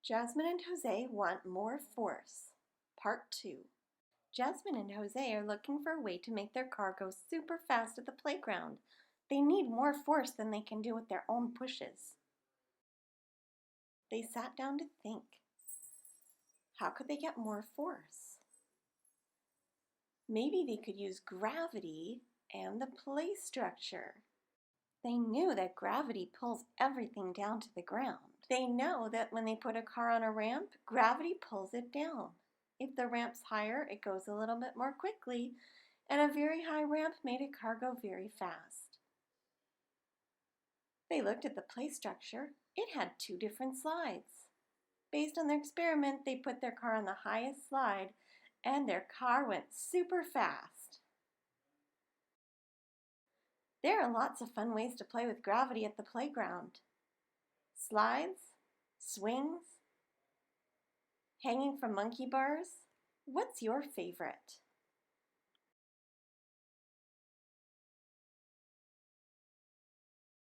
Jasmine and Jose want more force. Part 2. Jasmine and Jose are looking for a way to make their car go super fast at the playground. They need more force than they can do with their own pushes. They sat down to think. How could they get more force? Maybe they could use gravity and the play structure. They knew that gravity pulls everything down to the ground. They know that when they put a car on a ramp, gravity pulls it down. If the ramp's higher, it goes a little bit more quickly, and a very high ramp made a car go very fast. They looked at the play structure. It had 2 different slides. Based on their experiment, they put their car on the highest slide, and their car went super fast. There are lots of fun ways to play with gravity at the playground. Slides, swings, hanging from monkey bars. What's your favorite?